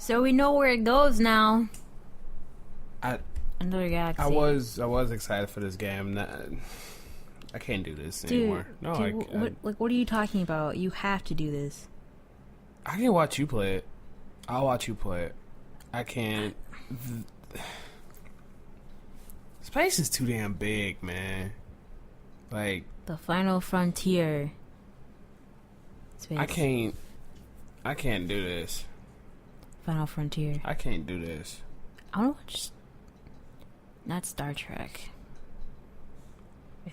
So we know where it goes now. Another galaxy. I was excited for this game. I can't do this anymore. No, dude, what are you talking about? You have to do this. I can watch you play it. I'll watch you play it. I can't. Space is too damn big, man. Like the final frontier. Space. I can't do this. Final frontier. I can't do this. I don't watch. Not Star Trek.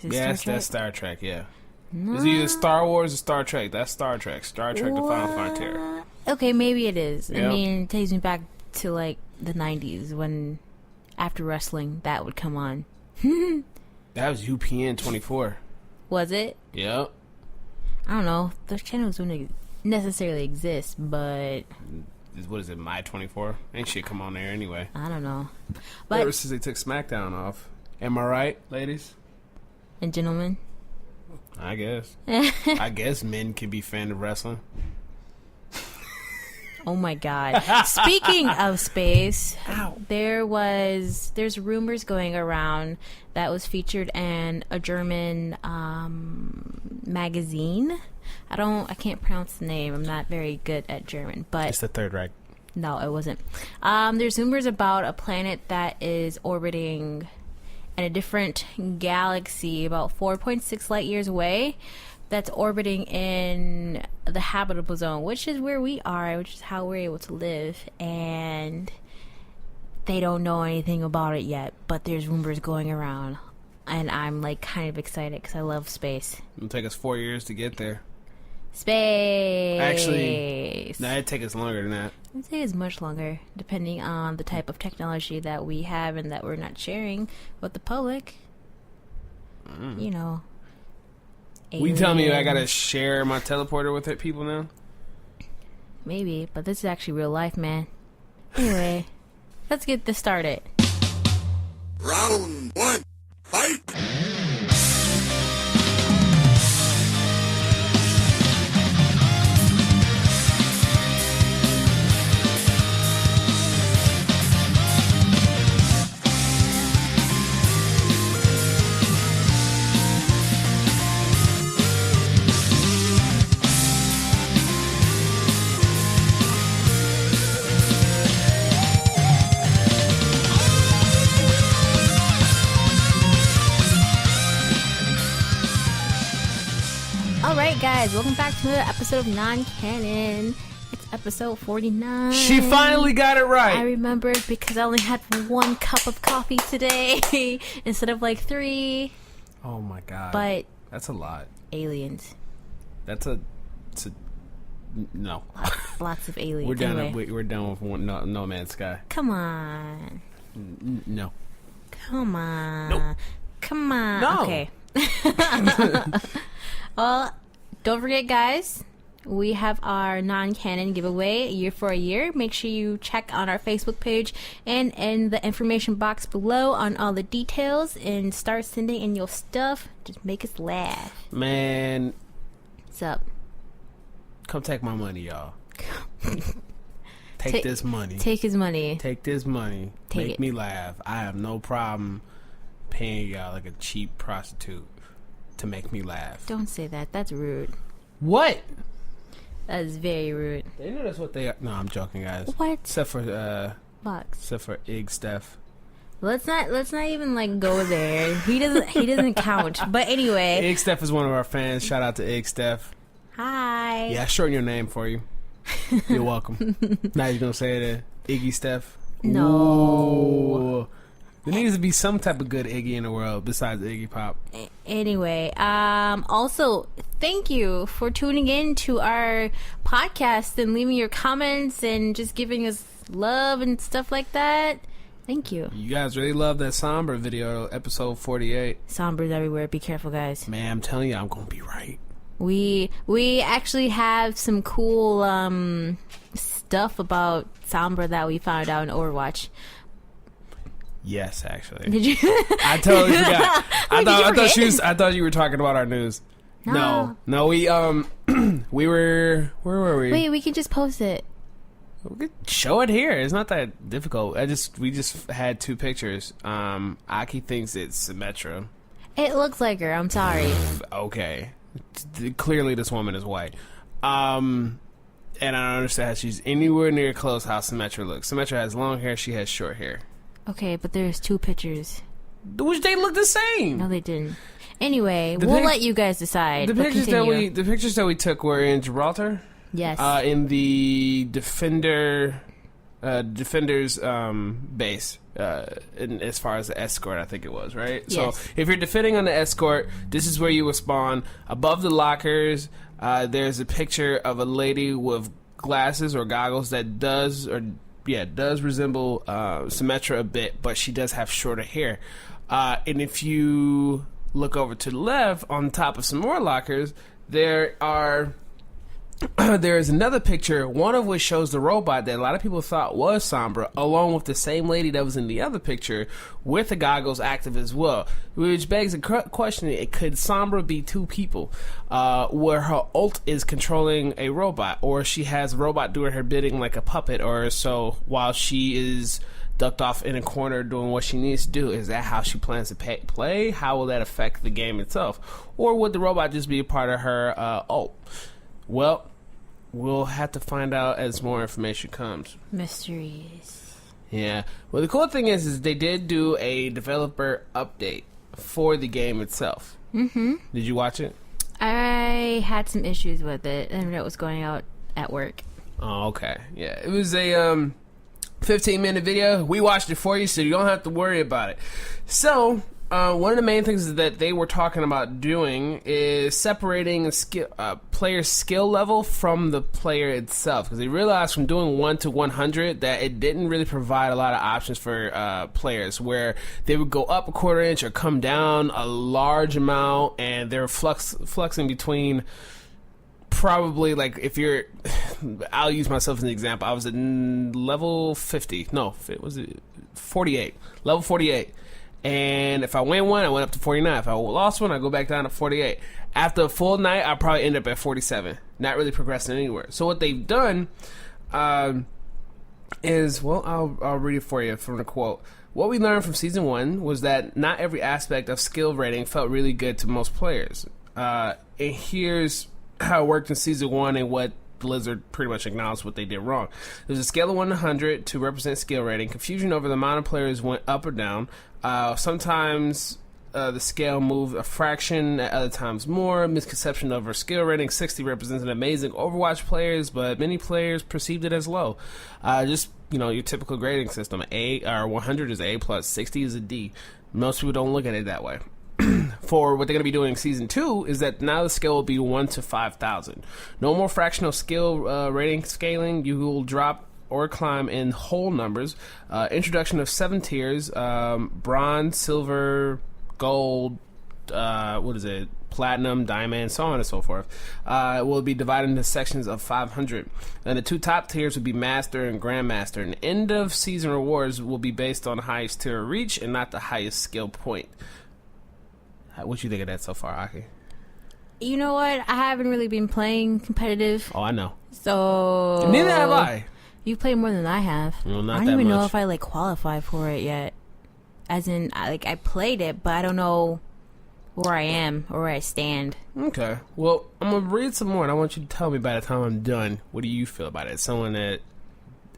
That's Star Trek. Yeah. No. It's either Star Wars or Star Trek. That's Star Trek. Star Trek: The Final Frontier. Okay, maybe it is. Yep. I mean, it takes me back to like the 90s when, after wrestling, that would come on. That was UPN 24. Was it? Yep. I don't know. Those channels don't necessarily exist, but What is it? My 24? Ain't shit come on there anyway. I don't know. But ever since they took SmackDown off. Am I right, ladies and gentlemen? I guess. I guess men can be fans of wrestling. Oh my god. Speaking of space, there's rumors going around that was featured in a German magazine. I can't pronounce the name. I'm not very good at German, but it's the Third Reich. No, it wasn't. There's rumors about a planet that is orbiting in a different galaxy about 4.6 light years away, that's orbiting in the habitable zone, which is where we are, which is how we're able to live. And they don't know anything about it yet, but there's rumors going around, and I'm like kind of excited because I love space. It'll take us 4 years to get there. Space. Actually, it'd take us longer than that. I'd say it's much longer, depending on the type of technology that we have and that we're not sharing with the public. You know. We telling me I gotta share my teleporter with people now? Maybe, but this is actually real life, man. Anyway, let's get this started. Round 1, fight! Alright guys, welcome back to another episode of Non-Canon. It's episode 49. She finally got it right. I remembered because I only had 1 cup of coffee today instead of like 3. Oh my god. But that's a lot. Aliens. No. Lots of aliens. We're done. Anyway. We're done with No Man's Sky. Come on. No. Come on. Nope. Come on. No. Okay. Well, don't forget, guys, we have our non-canon giveaway year for a year. Make sure you check on our Facebook page and in the information box below on all the details and start sending in your stuff. Just make us laugh. Man. What's up? Come take my money, y'all. Take this money. Take his money. Take this money. Take Make it. me laugh. I have no problem paying y'all like a cheap prostitute to make me laugh. Don't say that. That's rude. What? That is very rude. They know that's what they are. No, I'm joking, guys. What? Except for Box. except for Ig Steph. Let's not even like go there. He doesn't count. But anyway. Ig Steph is one of our fans. Shout out to Ig Steph. Hi. Yeah, I shortened your name for you. You're welcome. Now you're gonna say it, Iggy Steph. No. Ooh. There needs to be some type of good Iggy in the world besides Iggy Pop. Anyway, also thank you for tuning in to our podcast and leaving your comments and just giving us love and stuff like that. Thank you. You guys really love that Somber video, episode 48. Sombras everywhere. Be careful, guys. Man, I'm telling you, I'm gonna be right. We actually have some cool stuff about Sombra that we found out in Overwatch. Yes, actually. Did you? I totally forgot. I thought you were talking about our news. No. No, we were. Where were we? Wait, we can just post it. We could show it here. It's not that difficult. We just had 2 pictures. Aki thinks it's Symmetra. It looks like her. I'm sorry. Okay. Clearly, this woman is white. And I don't understand how she's anywhere near close how Symmetra looks. Symmetra has long hair. She has short hair. Okay, but there's 2 pictures. Which they look the same. No, they didn't. Anyway, we'll let you guys decide. The pictures that we took were in Gibraltar. Yes. In the defender's base. As far as the escort, I think it was, right? Yes. So if you're defending on the escort, this is where you will spawn. Above the lockers, there's a picture of a lady with glasses or goggles that does resemble Symmetra a bit, but she does have shorter hair. And if you look over to the left, on top of some more lockers, there is another picture, one of which shows the robot that a lot of people thought was Sombra, along with the same lady that was in the other picture with the goggles active as well. Which begs the question, could Sombra be 2 people where her ult is controlling a robot, or she has a robot doing her bidding like a puppet or so while she is ducked off in a corner doing what she needs to do? Is that how she plans to play? How will that affect the game itself? Or would the robot just be a part of her ult? Well, we'll have to find out as more information comes. Mysteries. Yeah. Well, the cool thing is they did do a developer update for the game itself. Mm-hmm. Did you watch it? I had some issues with it, and it was going out at work. Oh, okay. Yeah. It was a 15-minute video. We watched it for you, so you don't have to worry about it. So, one of the main things that they were talking about doing is separating player's skill level from the player itself, because they realized from doing 1 to 100 that it didn't really provide a lot of options for players, where they would go up a quarter inch or come down a large amount, and they're fluxing between probably, like, if you're I'll use myself as an example. I was at level 50. No, was it 48? Level 48. And if I win one, I went up to 49. If I lost one, I go back down to 48. After a full night, I probably end up at 47. Not really progressing anywhere. So what they've done is, well, I'll read it for you from the quote. What we learned from Season 1 was that not every aspect of skill rating felt really good to most players. And here's how it worked in Season 1 and what Blizzard pretty much acknowledged what they did wrong. There's a scale of 1 to 100 to represent skill rating. Confusion over the amount of players went up or down. Sometimes the scale moved a fraction, at other times more. Misconception over skill rating. 60 represents an amazing Overwatch players, but many players perceived it as low. Just, your typical grading system. A or 100 is A plus, 60 is a D. Most people don't look at it that way. For what they're going to be doing in Season 2 is that now the scale will be 1 to 5,000. No more fractional skill rating scaling. You will drop or climb in whole numbers. Introduction of 7 tiers, bronze, silver, gold, platinum, diamond, so on and so forth. Will be divided into sections of 500. And the 2 top tiers will be master and grandmaster. And end of season rewards will be based on the highest tier reach and not the highest skill point. What you think of that so far, Aki? You know what? I haven't really been playing competitive. Oh, I know. So neither have I. You play more than I have. Well, not I don't that even much. know if I qualify for it yet. As in, I played it, but I don't know where I am or where I stand. Okay. Well, I'm gonna read some more, and I want you to tell me by the time I'm done, what do you feel about it? Someone that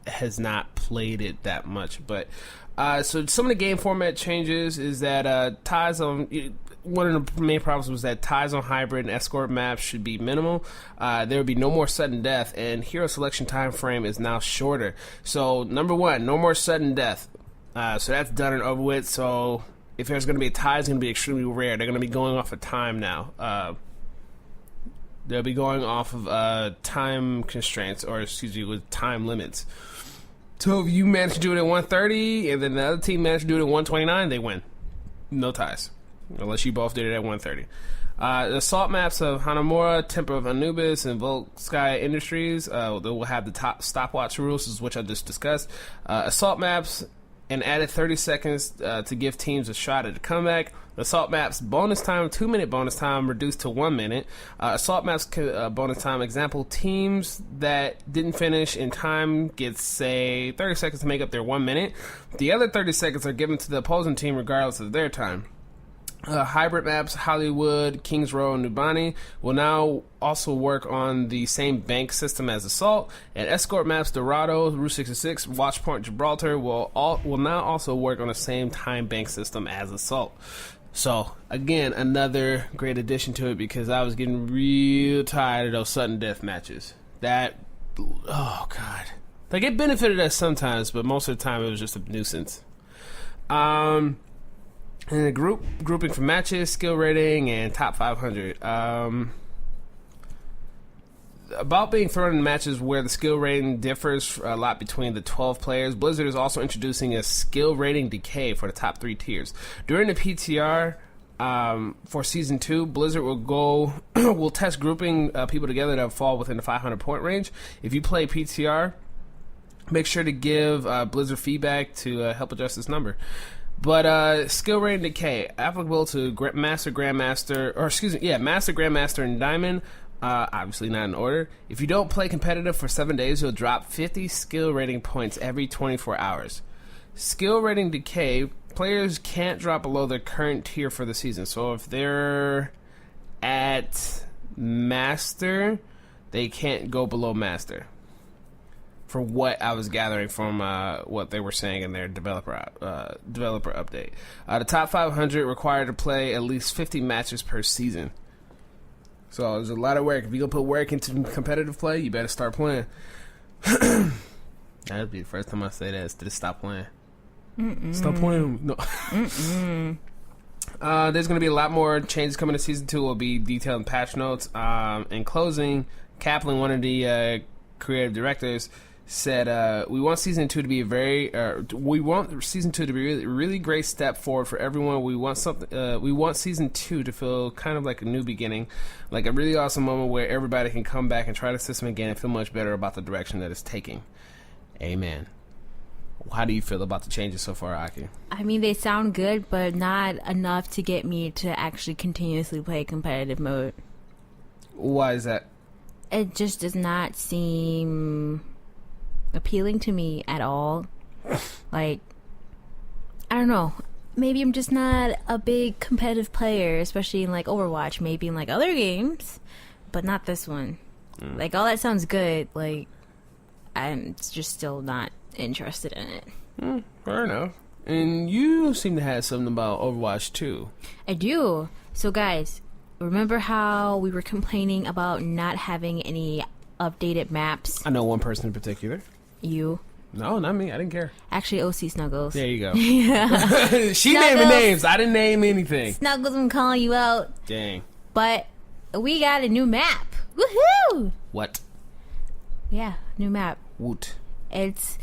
has not played it that much, but so some of the game format changes is that ties on. One of the main problems was that ties on hybrid and escort maps should be minimal. There would be no more sudden death, and hero selection time frame is now shorter. So, number 1, no more sudden death. So that's done and over with. So if there's going to be a tie, it's going to be extremely rare. They're going to be going off of time now. They'll be going off of time constraints, with time limits. So if you manage to do it at 130, and then the other team managed to do it at 129, they win. No ties. Unless you both did it at 130. The assault maps of Hanamura, Temple of Anubis, and Volsky Industries, they will have the top stopwatch rules, which I just discussed. Assault maps and added 30 seconds to give teams a shot at a comeback. Assault maps bonus time, 2-minute bonus time reduced to 1 minute. Assault maps bonus time, example, teams that didn't finish in time get, say, 30 seconds to make up their 1 minute. The other 30 seconds are given to the opposing team regardless of their time. Hybrid maps, Hollywood, Kings Row, and Nubani will now also work on the same bank system as Assault, and escort maps, Dorado, Route 66, Watchpoint, Gibraltar will now also work on the same time bank system as Assault. So, again, another great addition to it, because I was getting real tired of those sudden death matches. Oh god. Like, it benefited us sometimes, but most of the time it was just a nuisance. And the grouping for matches, skill rating, and top 500. About being thrown in matches where the skill rating differs a lot between the 12 players, Blizzard is also introducing a skill rating decay for the top 3 tiers. During the PTR for Season 2, Blizzard will test grouping people together that fall within the 500 point range. If you play PTR, make sure to give Blizzard feedback to help adjust this number. But skill rating decay applicable to Master, Grandmaster, and Diamond. Obviously not in order. If you don't play competitive for 7 days, you'll drop 50 skill rating points every 24 hours. Skill rating decay, players can't drop below their current tier for the season. So if they're at Master, they can't go below Master. For what I was gathering from what they were saying in their developer update. The top 500 required to play at least 50 matches per season. So there's a lot of work. If you're going to put work into competitive play, you better start playing. That'd be the first time I say that, is to stop playing. Stop playing. No. There's going to be a lot more changes coming to Season 2. Will be detailed in patch notes. In closing, Kaplan, one of the creative directors, said, "We want Season 2 to be really great step forward for everyone. We want Season 2 to feel kind of like a new beginning, like a really awesome moment where everybody can come back and try the system again and feel much better about the direction that it's taking." Amen. How do you feel about the changes so far, Aki? I mean, they sound good, but not enough to get me to actually continuously play competitive mode. Why is that? It just does not seem appealing to me at all. Like, I don't know. Maybe I'm just not a big competitive player, especially in like Overwatch, maybe in like other games, but not this one. Like, all that sounds good. Like, I'm just still not interested in it. Fair enough. And you seem to have something about Overwatch too. I do. So guys, remember how we were complaining about not having any updated maps? I know one person in particular. You. No, not me. I didn't care. Actually, OC Snuggles. There you go. Yeah. She naming names. I didn't name anything. Snuggles, I'm calling you out. Dang. But we got a new map. Woohoo! What? Yeah, new map. Woot. It's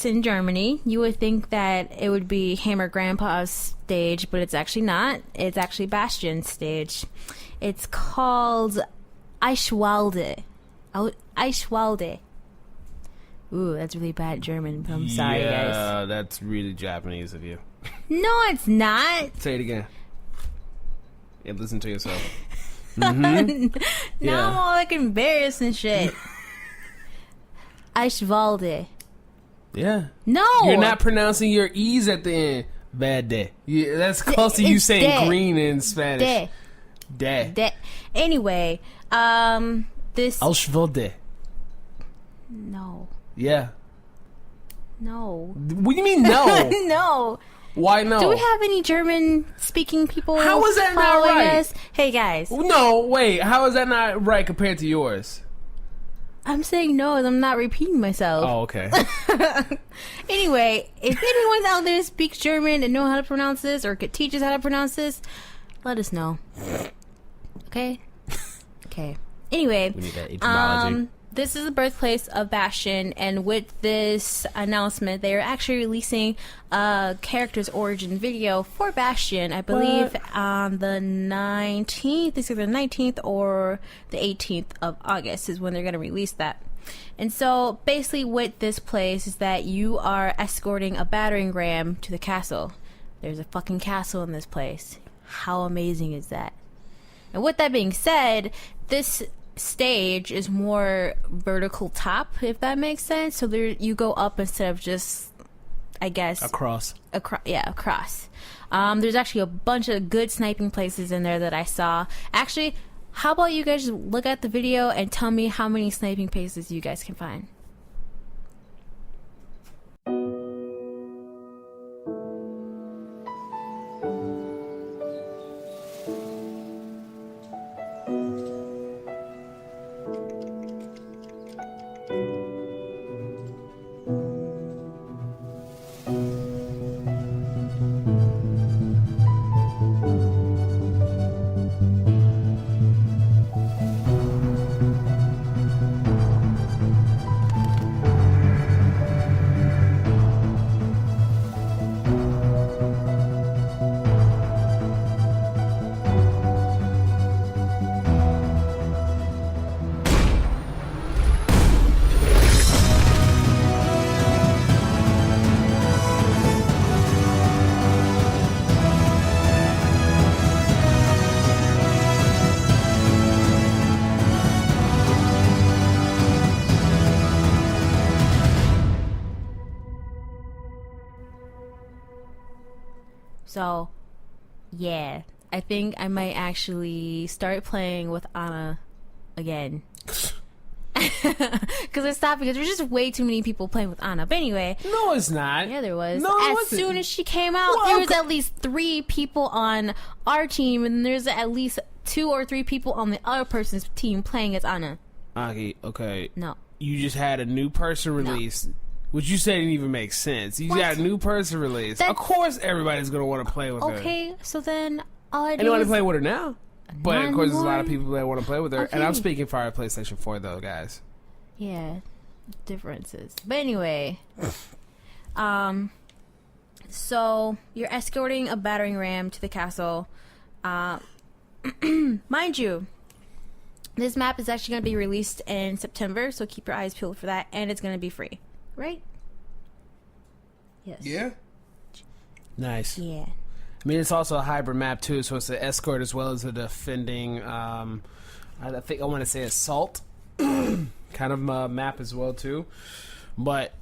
in Germany. You would think that it would be Hammer Grandpa's stage, but it's actually not. It's actually Bastion's stage. It's called Eichwalde. Eichwalde. Ooh, that's really bad German, but I'm sorry, guys. Yeah, that's really Japanese of you. No, it's not. Say it again. Yeah, listen to yourself. Now I'm all like embarrassed and shit. Eichwalde. Yeah. No. You're not pronouncing your E's at the end. Bad day. Yeah, that's close to you saying de. green in Spanish. De. Anyway, this... Eichwalde. No. Yeah. No. What do you mean no? No. Why no? Do we have any German-speaking people? How is that not right? Us? Hey, guys. No, wait. How is that not right compared to yours? I'm saying no, and I'm not repeating myself. Oh, okay. Anyway, if anyone out there speaks German and know how to pronounce this or could teach us how to pronounce this, let us know. Okay? Okay. Anyway, we need that etymology. This is the birthplace of Bastion, and with this announcement, they are actually releasing a character's origin video for Bastion, I believe on the 19th. It's either the 19th or the 18th of August is when they're going to release that. And so basically what this plays is that you are escorting a battering ram to the castle. There's a fucking castle in this place. How amazing is that? And with that being said, this stage is more vertical top, if that makes sense. So there you go up instead of just, I guess, across. Across. There's actually a bunch of good sniping places in there that I saw. Actually, how about you guys just look at the video and tell me how many sniping places you guys can find? So, yeah, I think I might actually start playing with Anna again. Because I stopped because there's just way too many people playing with Anna. But anyway. No, it's not. Yeah, there was. No, it as wasn't. soon as she came out, Well, there was at least 3 people on our team, and there's at least 2 or 3 people on the other person's team playing as Anna. Okay. No. You just had a new person released. Which you said didn't even make sense. You got a new person released. Of course everybody's going to want to play with her. Okay, so then all I do Anyone is... play with her now? But of course there's a lot of more. people that want to play with her. Okay. And I'm speaking for our PlayStation 4 though, guys. Yeah, differences. But anyway, so you're escorting a battering ram to the castle. Mind you, this map is actually going to be released in September, so keep your eyes peeled for that, and it's going to be free, right? Yes. Yeah. Nice. Yeah. I mean, it's also a hybrid map too, so it's an escort as well as a defending. I think I want to say assault kind of map as well too. But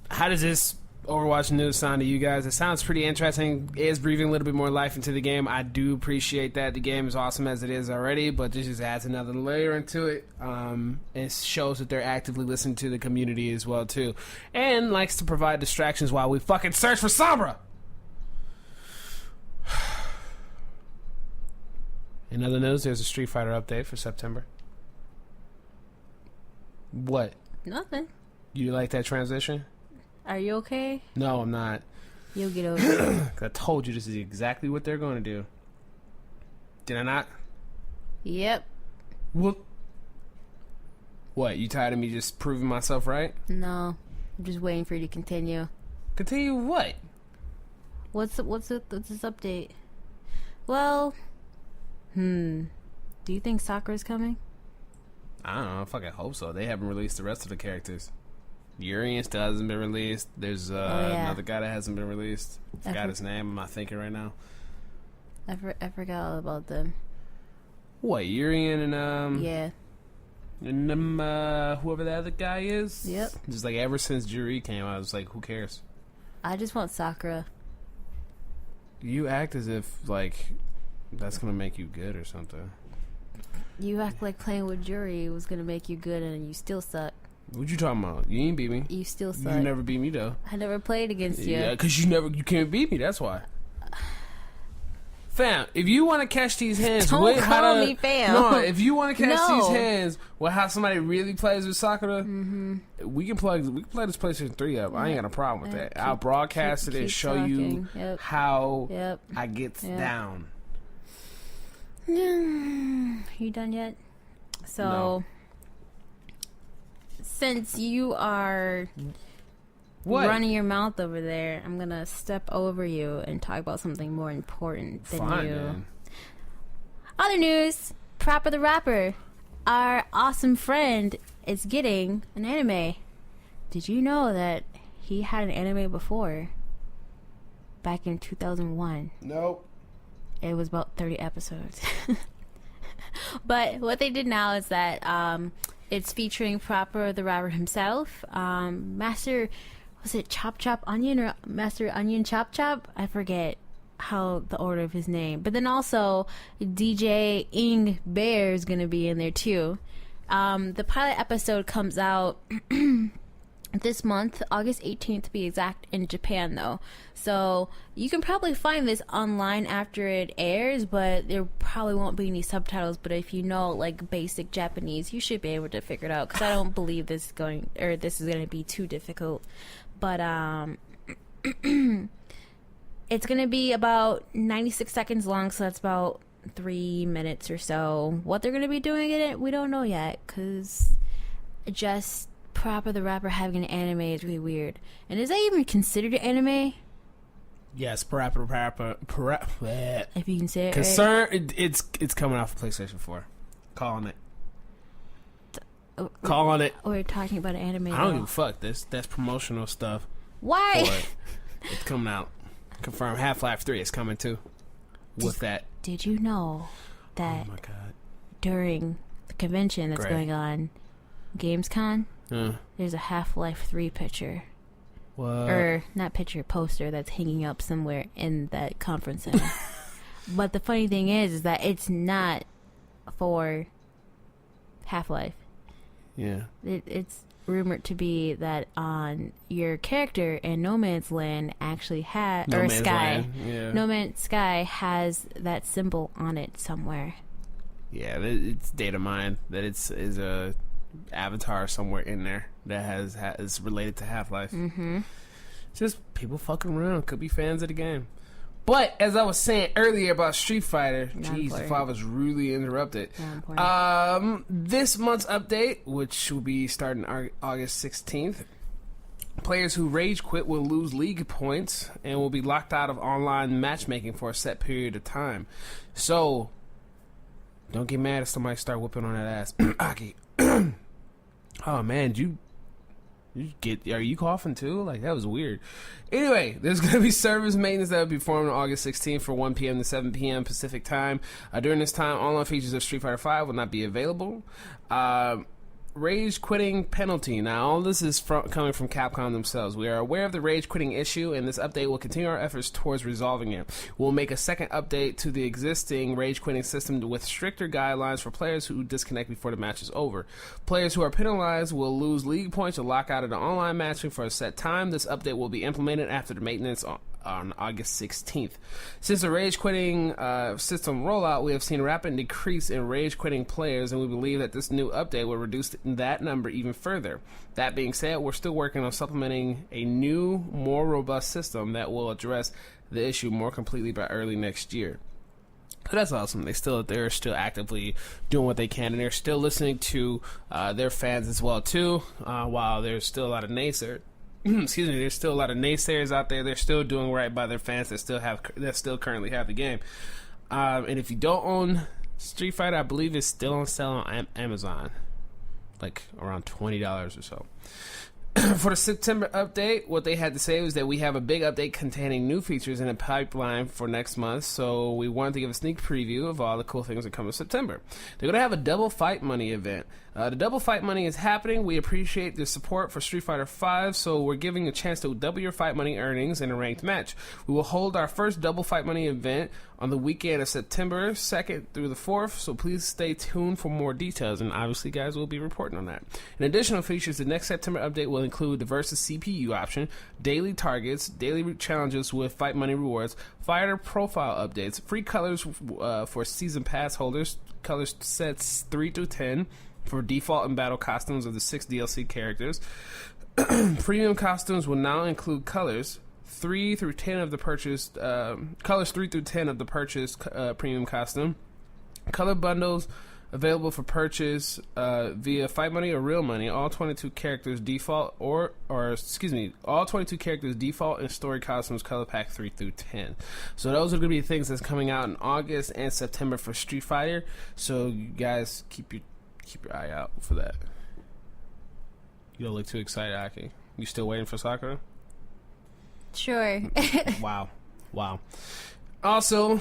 how does this Overwatch news sound to you guys? It sounds pretty interesting. It is breathing a little bit more life into the game. I do appreciate that. The game is awesome as it is already, but this just adds another layer into it. It shows that they're actively listening to the community as well too, and likes to provide distractions while we fucking search for Sombra. In other news, there's a Street Fighter update for September. What? Nothing. You like that transition? Are you okay? No, I'm not. You'll get over it. I told you this is exactly what they're going to do. Did I not? Yep. What? You tired of me just proving myself right? No. I'm just waiting for you to continue. Continue what? What's this update? Well, do you think Sakura's coming? I don't know. I fucking hope so. They haven't released the rest of the characters. Urian still hasn't been released. There's another guy that hasn't been released. I forgot his name. I'm not thinking right now. I forgot all about them. What? Urian and Yeah. And whoever the other guy is. Yep. Just like ever since Juri came out, I was like, who cares? I just want Sakura. You act as if like that's gonna make you good or something. You act like playing with Juri was gonna make you good, and you still suck. What you talking about? You ain't beat me. You still suck. You never beat me though. I never played against you. Yeah, because you can't beat me. That's why. Fam, if you want to catch these hands, Don't call me fam. No, if you want to catch No. these hands with how somebody really plays with Sakura, we can play this PlayStation 3 up. I ain't got a problem with that. I'll broadcast it and show you how I gets down. You done yet? So, No. Since you are running your mouth over there, I'm gonna step over you and talk about something more important than you. Man. Other news: Proper the Rapper our awesome friend is getting an anime. Did you know that he had an anime before? Back in 2001. Nope. It was about 30 episodes. But what they did now is that it's featuring Proper the Rapper himself, Master, was it Chop Chop Onion or Master Onion Chop Chop? I forget how the order of his name. But then also DJ Ing Bear is going to be in there too. The pilot episode comes out this month, August 18th to be exact, in Japan though. So you can probably find this online after it airs, but there probably won't be any subtitles. But if you know like basic Japanese, you should be able to figure it out, because I don't believe this is going to be too difficult. But it's going to be about 96 seconds long, so that's about 3 minutes or so. What they're going to be doing in it, we don't know yet, because just Proper the Rapper having an anime is really weird. And is that even considered an anime? Yes, Proper. If you can say it Concern, right. It's coming off of PlayStation 4. Calling it. Calling it. We're talking about an anime. I don't give a fuck. That's promotional stuff. Why? For it. It's coming out. Confirmed. Half-Life 3 is coming too. With that. Did you know that oh my God. during the convention that's going on, Gamescon, there's a Half-Life 3 picture. What? Or, not picture, poster that's hanging up somewhere in that conference center. But the funny thing is that it's not for Half-Life. Yeah. It's rumored to be that on your character in No Man's Land actually has, or Sky. Yeah. No Man's Sky has that symbol on it somewhere. Yeah, it's data mined. That is a avatar somewhere in there that is related to Half-Life. Mm-hmm. Just people fucking around. Could be fans of the game. But as I was saying earlier about Street Fighter, jeez, if I was really interrupted. This month's update, which will be starting August 16th, players who rage quit will lose league points and will be locked out of online matchmaking for a set period of time. So, don't get mad if somebody start whooping on that ass. Aki. Oh man, are you coughing too? Like, that was weird. Anyway, there's going to be service maintenance that will be performed on August 16th from 1 p.m. to 7 p.m. Pacific time. During this time, online features of Street Fighter V will not be available. Rage quitting penalty. Now, all this is coming from Capcom themselves. We are aware of the rage quitting issue, and this update will continue our efforts towards resolving it. We'll make a second update to the existing rage quitting system with stricter guidelines for players who disconnect before the match is over. Players who are penalized will lose league points or lock out of the online matching for a set time. This update will be implemented after the maintenance on August 16th. Since the rage quitting system rollout, we have seen a rapid decrease in rage quitting players, and we believe that this new update will reduce that number even further. That being said, we're still working on supplementing a new, more robust system that will address the issue more completely by early next year. So that's awesome. They're still actively doing what they can, and they're still listening to their fans as well too. While there's still a lot of naysayers. Excuse me. There's still a lot of naysayers out there. They're still doing right by their fans that still currently have the game. And if you don't own Street Fighter, I believe it's still on sale on Amazon, like around $20 or so. For the September update, what they had to say was that we have a big update containing new features in the pipeline for next month, so we wanted to give a sneak preview of all the cool things that come in September. They're going to have a double fight money event. The double fight money is happening. We appreciate the support for Street Fighter V, so we're giving a chance to double your fight money earnings in a ranked match. We will hold our first double fight money event on the weekend of September 2nd through the 4th, so please stay tuned for more details, and obviously, guys, we'll be reporting on that. In additional features, the next September update will include the versus CPU option, daily targets, daily challenges with fight money rewards, fighter profile updates, free colors for season pass holders, colors sets 3 through 10 for default and battle costumes of the 6 DLC characters. Premium costumes will now include colors 3 through 10 of the purchased premium costume. Color bundles available for purchase via Fight Money or Real Money. All 22 characters default all 22 characters default and story costumes color pack 3 through 10. So those are going to be things that's coming out in August and September for Street Fighter. So you guys keep keep your eye out for that. You don't look too excited, Aki. You still waiting for Sakura? Sure. Wow. Also,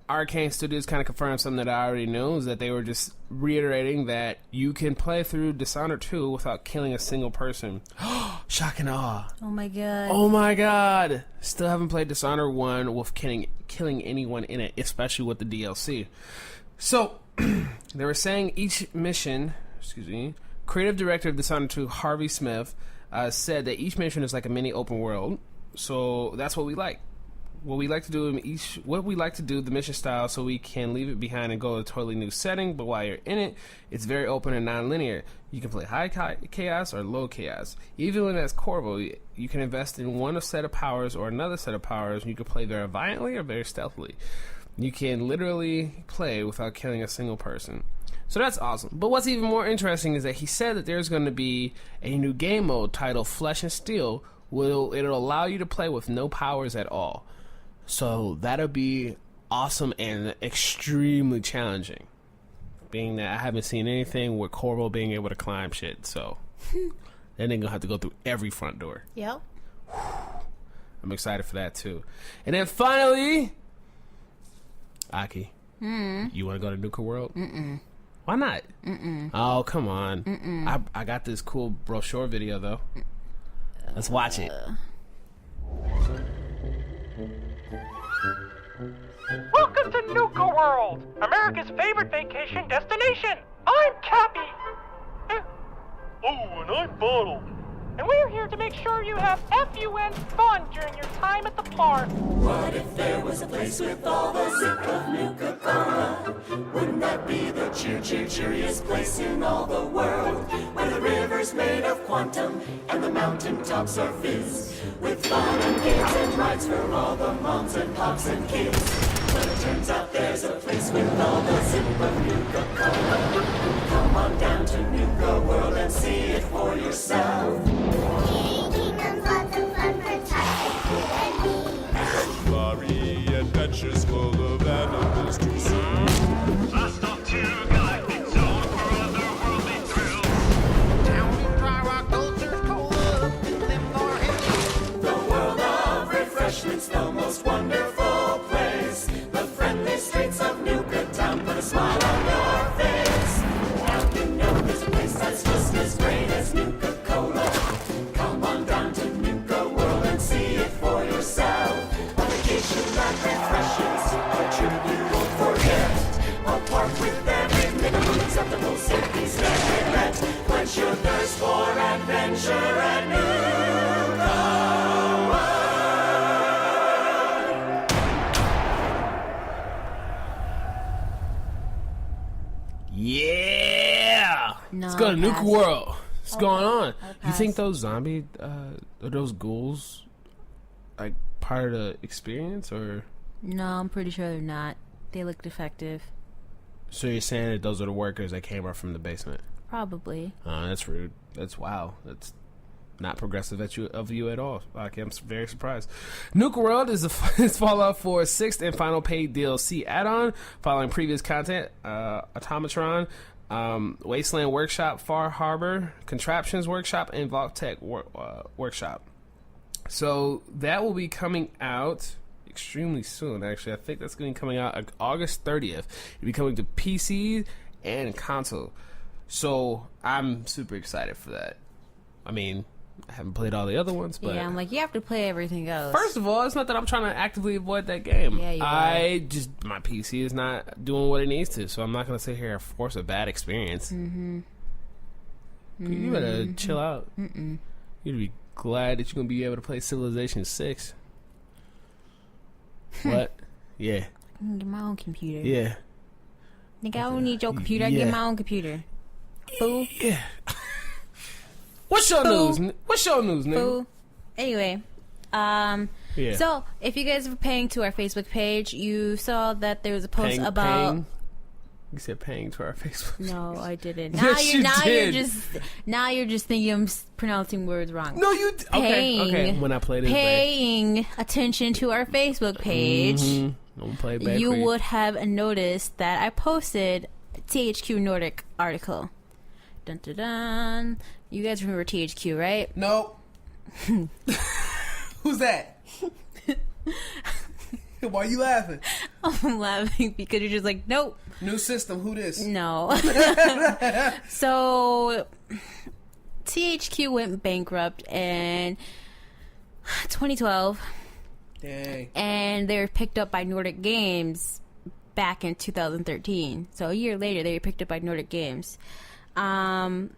Arcane Studios kind of confirmed something that I already knew, is that they were just reiterating that you can play through Dishonored 2 without killing a single person. Shock and awe. Oh my god. Oh my god. Still haven't played Dishonored 1 with killing anyone in it, especially with the DLC. So, they were saying each mission, creative director of Dishonored 2, Harvey Smith, said that each mission is like a mini open world. So that's what we like. What we like to do the mission style, so we can leave it behind and go to a totally new setting. But while you're in it, it's very open and non-linear. You can play high chaos or low chaos. Even when that's Corvo, you can invest in one set of powers or another set of powers. And you can play very violently or very stealthily. You can literally play without killing a single person. So that's awesome. But what's even more interesting is that he said that there's going to be a new game mode titled Flesh and Steel. It'll allow you to play with no powers at all. So that'll be awesome and extremely challenging. Being that I haven't seen anything with Corvo being able to climb shit. So then they're going to have to go through every front door. Yep. I'm excited for that too. And then finally, Aki, you want to go to Nukaworld? Mm-mm. Why not? Mm-mm. Oh, come on. Mm-mm. I got this cool brochure video, though. Let's watch it. Welcome to Nukaworld, America's favorite vacation destination. I'm Cappy. And I'm Bottle. And we're here to make sure you have FUN fun during your time at the park. What if there was a place with all the zip of Nuka-Cola? Wouldn't that be the cheeriest place in all the world? Where the river's made of quantum and the mountaintops are fizz, with fun and games and rides for all the moms and pops and kids. But it turns out there's a place with all the zip of Nuka-Cola. Come on down to Nukaworld and see it for yourself. Kingdoms, lots of fun for Ty and me. Glory, adventures full of animals to see. Blast off to galactic zone for otherworldly thrills. Down in dry rock, culture's cola, them more hills. The world of refreshments, the most wonderful place. The friendly streets of Nuka Town put a smile on your face. Now you know there's a place that's just as great as Nuka-Cola. Come on down to Nukaworld and see it for yourself. A vacation that refreshes, a trip you won't forget. A park with every minimum acceptable safety standard met. Quench your thirst for adventure at Nukaworld. Yeah! No, Let's go to pass. Nukaworld. What's going on? I'll You pass. think those zombie, those ghouls, like part of the experience, or? No, I'm pretty sure they're not. They look defective. So you're saying that those are the workers that came up from the basement? Probably. That's rude. That's wow. That's not progressive of you at all. Okay, I'm very surprised. Nukaworld is Fallout 4's sixth and final paid DLC add-on, following previous content. Automatron, Wasteland Workshop, Far Harbor, Contraptions Workshop, and Vault Tech Workshop. So that will be coming out extremely soon. Actually, I think that's going to be coming out August 30th. It'll be coming to PC and console. So I'm super excited for that. I mean, I haven't played all the other ones, but Yeah, I'm like, you have to play everything else. first of all, it's not that I'm trying to actively avoid that game. Yeah, you My PC is not doing what it needs to, so I'm not going to sit here and force a bad experience. Mm-hmm. You better chill out. Mm-mm. You'd be glad that you're going to be able to play Civilization 6. What? Yeah. I can get my own computer. Yeah. Nigga, I don't need your computer. I Yeah. get my own computer. Fool. Yeah. What's your Fool. news? What's your news, nigga? Fool. Anyway, Yeah. so if you guys were paying to our Facebook page, you saw that there was a post about. Paying? You said paying to our Facebook. No, I didn't. Yes, you did. Now you're just thinking I'm pronouncing words wrong. No, you. Paying, Okay. When I played it, paying attention to our Facebook page, Don't play back. you for would have noticed that I posted THQ Nordic article. Dun dun dun. You guys remember THQ, right? Nope. Who's that? Why are you laughing? I'm laughing because you're just like, nope. New system. Who this? No. So, THQ went bankrupt in 2012. Dang. And they were picked up by Nordic Games back in 2013. So a year later, they were picked up by Nordic Games. The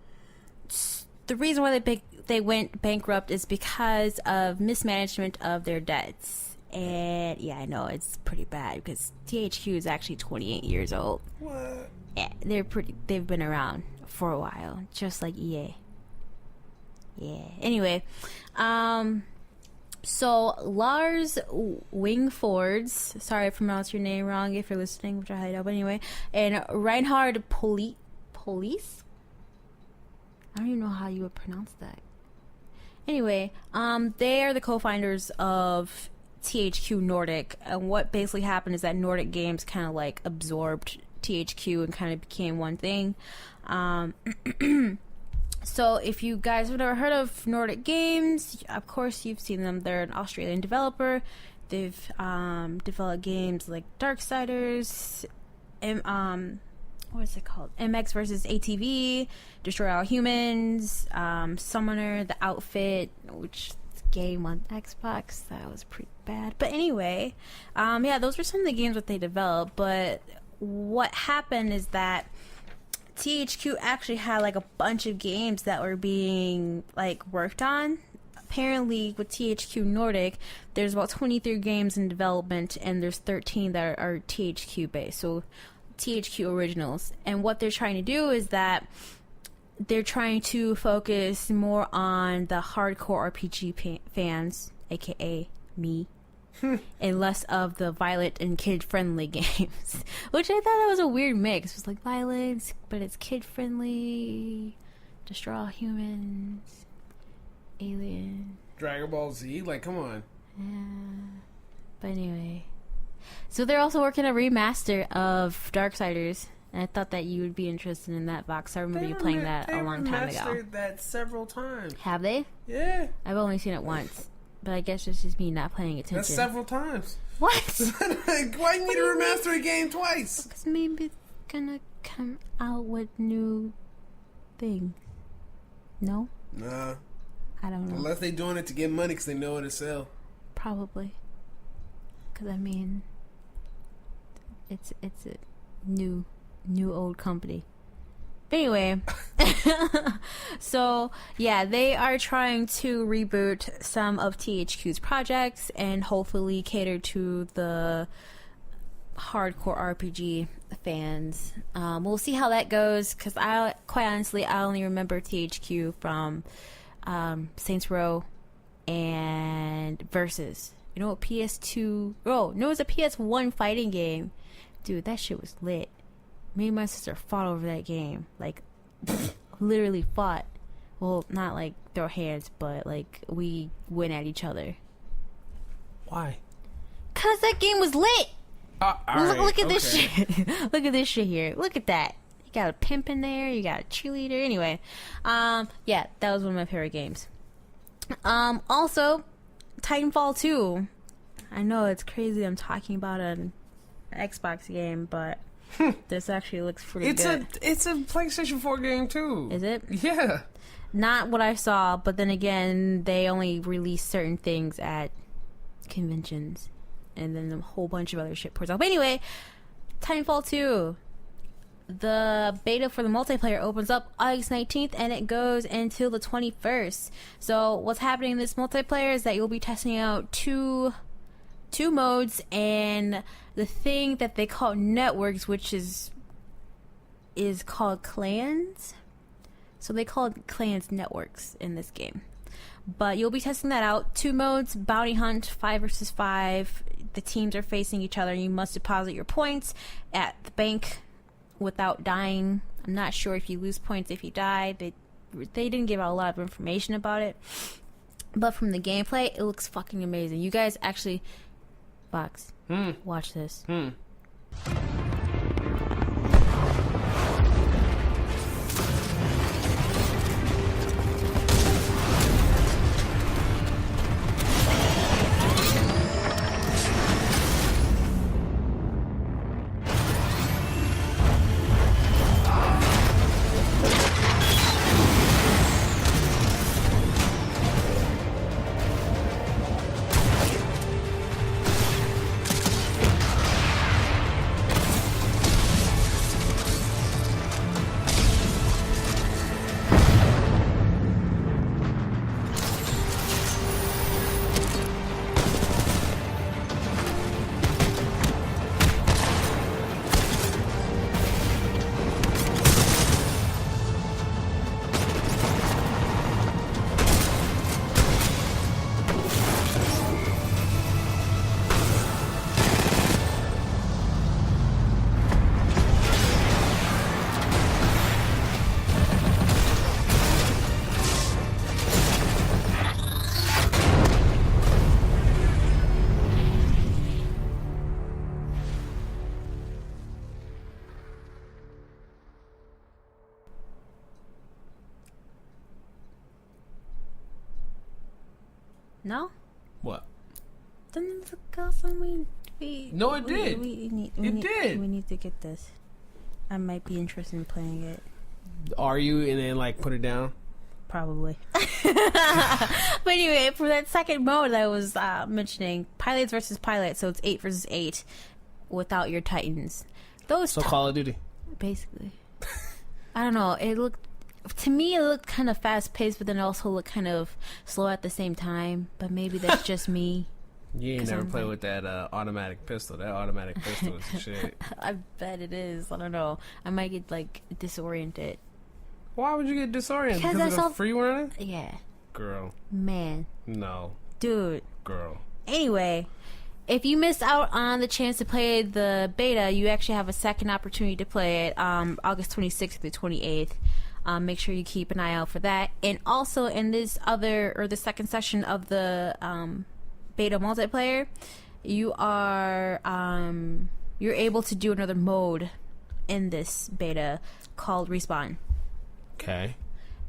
reason why they went bankrupt is because of mismanagement of their debts. And yeah, I know it's pretty bad because THQ is actually 28 years old. What? Yeah, they've been around for a while, just like EA. Yeah. Anyway, so Lars Wingfords, sorry I pronounced your name wrong if you're listening, which I highly doubt, but anyway, and Reinhard Police? I don't even know how you would pronounce that. Anyway, they are the co-founders of THQ Nordic, and what basically happened is that Nordic Games kind of like absorbed THQ and kind of became one thing. So if you guys have never heard of Nordic Games, of course you've seen them. They're an Australian developer. They've developed games like Darksiders, what is it called? MX vs. ATV, Destroy All Humans, Summoner, The Outfit, which game on Xbox that was pretty bad, but anyway, yeah, those were some of the games that they developed. But what happened is that THQ actually had like a bunch of games that were being like worked on. Apparently with THQ Nordic, there's about 23 games in development, and there's 13 that are THQ based, so THQ originals. And what they're trying to do is that they're trying to focus more on the hardcore RPG fans, aka me, and less of the violent and kid-friendly games. Which I thought that was a weird mix. It was like violence, but it's kid-friendly, destroy all humans, alien. Dragon Ball Z? Like, come on. Yeah. But anyway. So they're also working a remaster of Darksiders. And I thought that you would be interested in that box. I remember you playing that a long time ago. They remastered that several times. Have they? Yeah. I've only seen it once. But I guess it's just me not paying attention. That's several times. What? Why you need to remaster a game twice? Because maybe it's gonna come out with new things. No? Nah. I don't know. Unless they doing it to get money because they know it'll sell. Probably. Because, I mean, it's a new old company. But anyway, so yeah, they are trying to reboot some of THQ's projects and hopefully cater to the hardcore RPG fans. We'll see how that goes, because quite honestly, I only remember THQ from Saints Row and Versus. You know what, PS2? Oh no, it's a PS1 fighting game. Dude, that shit was lit. Me and my sister fought over that game. Like, literally fought. Well, not like throw hands, but like we went at each other. Why? Cause that game was lit. Look at this okay. shit. Look at this shit here. Look at that. You got a pimp in there. You got a cheerleader. Anyway, yeah, that was one of my favorite games. Also, Titanfall 2. I know it's crazy. I'm talking about an Xbox game, but this actually looks pretty good. It's a PlayStation 4 game too. Is it? Yeah. Not what I saw, but then again, they only release certain things at conventions, and then a whole bunch of other shit pours out. But anyway, Titanfall 2. The beta for the multiplayer opens up August 19th, and it goes until the 21st. So what's happening in this multiplayer is that you'll be testing out two modes, and the thing that they call networks, which is called clans. So they call clans networks in this game. But you'll be testing that out. 2 modes, bounty hunt, 5 versus 5. The teams are facing each other. You must deposit your points at the bank without dying. I'm not sure if you lose points if you die. They didn't give out a lot of information about it. But from the gameplay, it looks fucking amazing. You guys actually... Box, watch this. No? What? Then the girlfriend we No, it did. We did. need to get this. I might be interested in playing it. Are you? And then like put it down. Probably. But anyway, for that second mode that I was mentioning, pilots versus pilots, so it's 8 versus 8 without your titans. Those So Call of Duty. basically. I don't know. To me, it looked kind of fast paced, but then it also looked kind of slow at the same time. But maybe that's just me. You ain't 'Cause never I'm played like- with that automatic pistol. That automatic pistol is shit. I bet it is. I don't know. I might get like disoriented. Why would you get disoriented? Because Because I of saw- the free running? Yeah, Girl, man, no. dude. Girl. Anyway, if you missed out on the chance to play the beta, you actually have a second opportunity to play it August 26th through 28th. Make sure you keep an eye out for that. And also in this the second session of the beta multiplayer, you are you're able to do another mode in this beta called Respawn. Okay.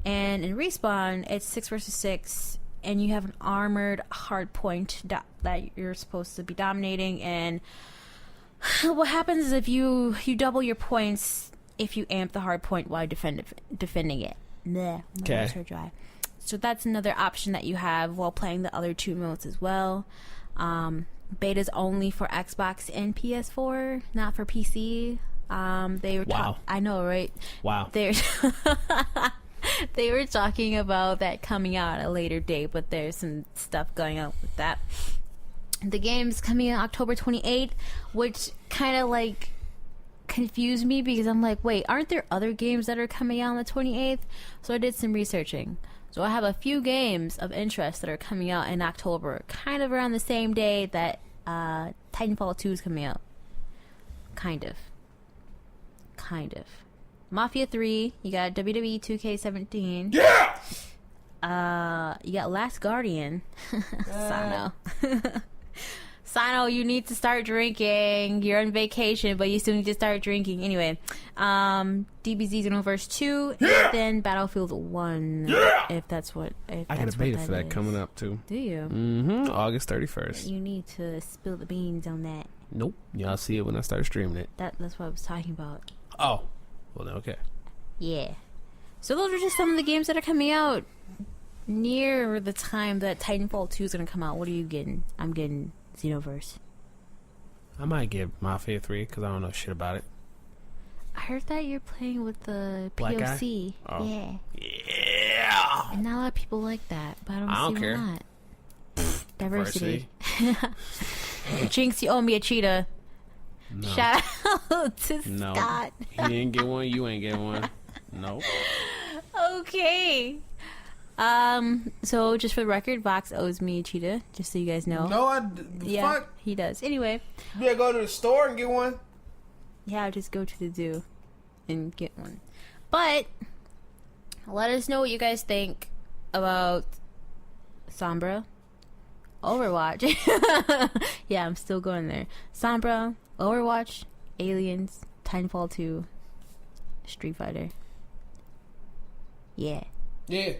And in Respawn, it's 6 versus 6, and you have an armored hard point that you're supposed to be dominating. And what happens is if you double your points if you amp the hard point while defending it. Bleh, my Okay. lips are dry. So that's another option that you have while playing the other two modes as well. Beta's only for Xbox and PS4, not for PC. They were Wow. I know, right? Wow. They were talking about that coming out at a later date, but there's some stuff going on with that. The game's coming out October 28th, which kind of like confused me because I'm like, wait, aren't there other games that are coming out on the 28th? So I did some researching. So I have a few games of interest that are coming out in October, kind of around the same day that Titanfall 2 is coming out. Kind of. Mafia 3, you got WWE 2K17. Yeah! You got Last Guardian. Sano. Sano, you need to start drinking. You're on vacation, but you still need to start drinking. Anyway, DBZ Xenoverse 2, and then Battlefield 1. If that's what. If I got that's a beta what for that is. coming up too. Do you? Mm-hmm. August 31st. You need to spill the beans on that. Nope. Y'all see it when I start streaming it. That's what I was talking about. Oh. Well, then, okay. Yeah. So those are just some of the games that are coming out near the time that Titanfall 2 is going to come out. What are you getting? I'm getting Xenoverse. I might get Mafia 3 because I don't know shit about it. I heard that you're playing with the Black guy? POC. Oh. Yeah. Yeah! And not a lot of people like that, but I don't, I don't see care. why not. Diversity. Jinx, you owe me a cheetah. No. Shout out to No. Scott. He didn't get one. You ain't get one. Nope. Okay. So just for the record, Vox owes me a cheetah, just so you guys know. Yeah, Fuck. he does. Anyway, You better go to the store and get one. yeah, just go to the zoo and get one. But let us know what you guys think about Sombra, Overwatch. Yeah, I'm still going there. Sombra, Overwatch, Aliens, Titanfall 2, Street Fighter. Yeah. Yeah.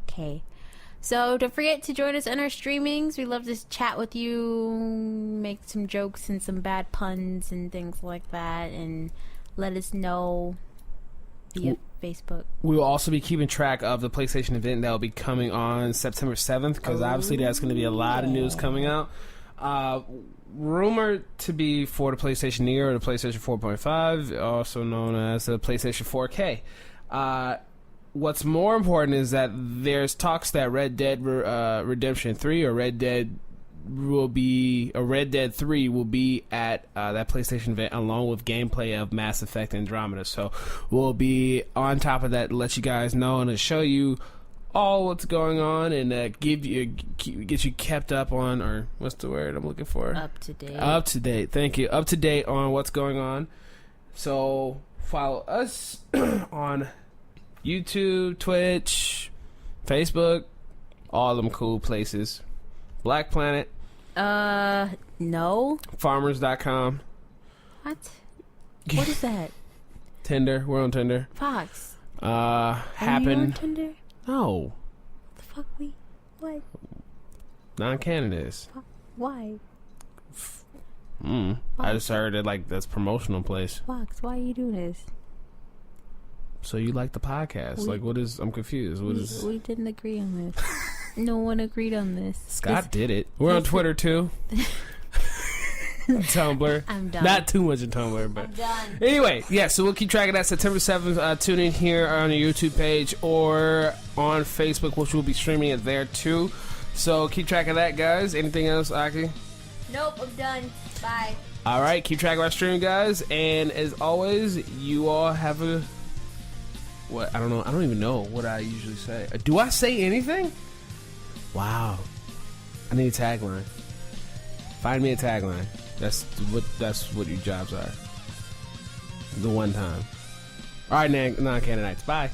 Okay. So don't forget to join us on our streamings. We love to chat with you, make some jokes and some bad puns and things like that, and let us know via Facebook. We will also be keeping track of the PlayStation event that will be coming on September 7th because obviously that's going to be a lot of news coming out. Rumored to be for the PlayStation Neo or the PlayStation 4.5, also known as the PlayStation 4K. What's more important is that there's talks that Red Dead Redemption 3 or Red Dead 3 will be at that PlayStation event along with gameplay of Mass Effect Andromeda. So we'll be on top of that to let you guys know and to show you all what's going on and get you kept up on, or what's the word I'm looking for? Up to date. Up to date. Thank you. Up to date on what's going on. So follow us on YouTube, Twitch, Facebook, all them cool places. Black Planet, No. Farmers.com, What? What is that? Tinder. We're on Tinder. Fox. Are you on Happen. Tinder? No. The fuck we? What? Non-Canon is. Why? I just heard it like that's promotional place. Fox, why are you doing this? So you like the podcast? Like, what is? I'm confused. What is? We didn't agree on this. No one agreed on this. Scott did it. We're on Twitter too. Tumblr. I'm done. Not too much of Tumblr, but I'm done. anyway, yeah. So we'll keep track of that. September 7th. Tune in here on the YouTube page or on Facebook, which we'll be streaming it there too. So keep track of that, guys. Anything else, Aki? Nope, I'm done. Bye. All right, keep track of our stream, guys. And as always, you all have a what? I don't know. I don't even know what I usually say. Do I say anything? Wow. I need a tagline. Find me a tagline. That's what your jobs are. The one time. All right, non-canonites. Bye.